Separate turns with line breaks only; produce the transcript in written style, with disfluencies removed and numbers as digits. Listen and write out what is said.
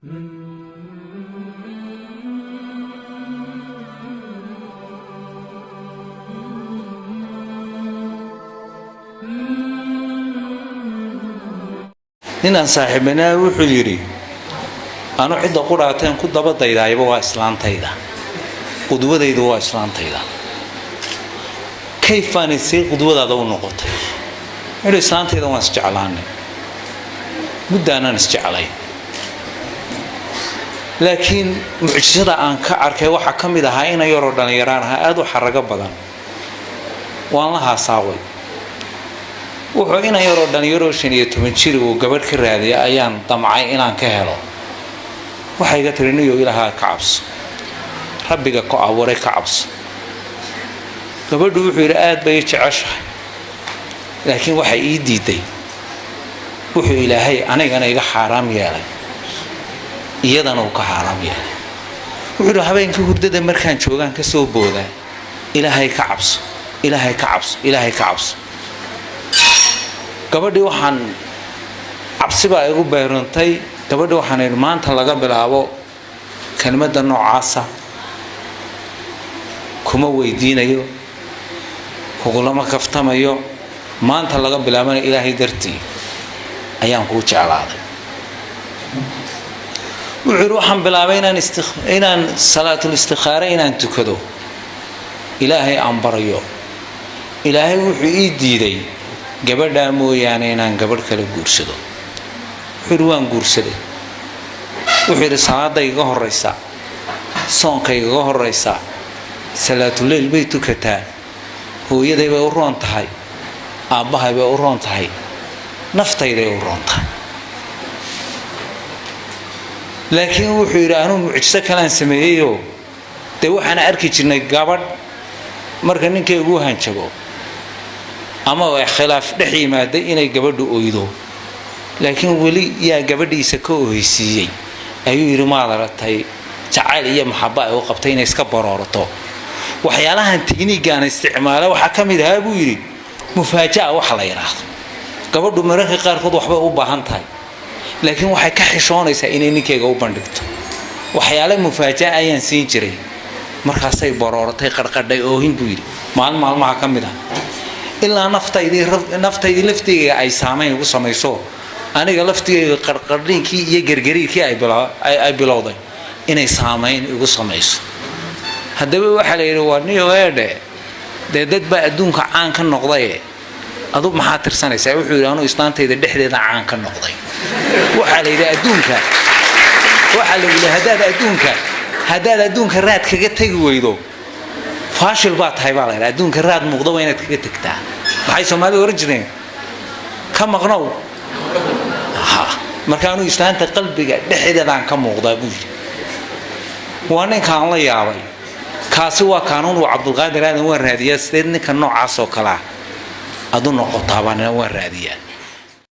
ninaan saaxiibana wuxuu yiri anu cidda ku dhaateen ku daba daydaayba waa islaantayda qudwadaydu waa islaantayda kayfaan si qudwadaada u noqotay inuu islaantayda waan isjeclaanay muddaanan isjeclay laakiin mucjisada aan ka arkay waxa kamid ahaa in ay yaro dhalinyaraan aad u xaraga badan waan la haasaaway wuxuu in ay yaro dhalinyaro 15 jir oo gabadh ka raadiya ayaan damcay inaan ka helo waxa iga tirinayo ilaaha ka cabso rabbiga ku abuuray ka cabso gabadhu wuxuu yiri aad bay jeceshahay laakiin waxa ii diiday wuxuu ilaahay anigana iga xaraam yeelay iyadana uu ka xaraam yeelay wuxuu habeenkii hurdada markaan joogan ka soo boodaa ilaahay ka cabso ilaahay ka cabso ilaahay ka cabso gabadhii waxaan cabsiba igu beerantay gabadhii waxaan maanta laga bilaabo kelmadda noocaasa kuma weydiinayo kugulama kaftamayo maanta laga bilaabana ilaahay dartii ayaan ku jeclaaday wuxuu waxaan bilaabay inaan salaatul istikhaara inaan tukado ilaahay aan barayo ilaahay wuxuu ii diiday gabadha mooyaane inaan gabadh kale guursado wuxuu waan guursaday wuxuu salaada iga horeysa soonka iga horeysa salaatul leyl bay tukataa hooyaday bay u roon tahay aabahay bay u roon tahay naftayday u roon tahay laakiin wuxuu yiri anu mucjiso kale aan sameeyo de waxaan arki jirnay gabadh marka ninkaygu hanjabo ama way khilaaf dhex yimaaday inay gabadhu ooydo laakiin wali yaa gabadhiisa ka ooysiiyay ayuu yiri ma laratay jacayl iyo maxaba ay u qabtay inay iska baroorato waxyaalahan tikniigan isticmaala waxa kamid ah buu yiri mufaaja'a wax la yiraahdo gabadhu mararka qaar kood waxba u baahan tahay laakiin waxay ka xishoonaysaa inay ninkeyga u bandhigto waxyaalo mufaaja'a ayaan siin jiray markaasay barooratay qarqadhay oohin buu yiri maalmaha kamid ah ilaa naftaydii laftiga ay saameyn ugu sameeyso aniga laftiga qarqadhinkii iyo gargariirkii ay bilowday inay saameyn ugu sameeyso hadaba waxa la yiri waa niyo eedhe dad ba adduunka caan ka noqday adu maxaa tirsanaysaa wuxuu yiri anu islaantayda dhexdeeda caan ka noqday waxa la yiri adduunka waxa la yiri hadaad adduunka raad kaga tagi weydo faashil baa tahay baa la yiraahdaa adduunka raad muuqdo waa inaad kaga tagtaa maxay Soomaalidu oran jireen ka maqnow markaanu islaanta qalbiga dhexdeedaan ka muuqdaa buu yiri waa ninkaan la yaabay kaasi waa qaanuun uu Cabdulqaadir aadan waa raadiyaa sidee ninka noocaas oo kala adu noqotaa baan waa raadiyaa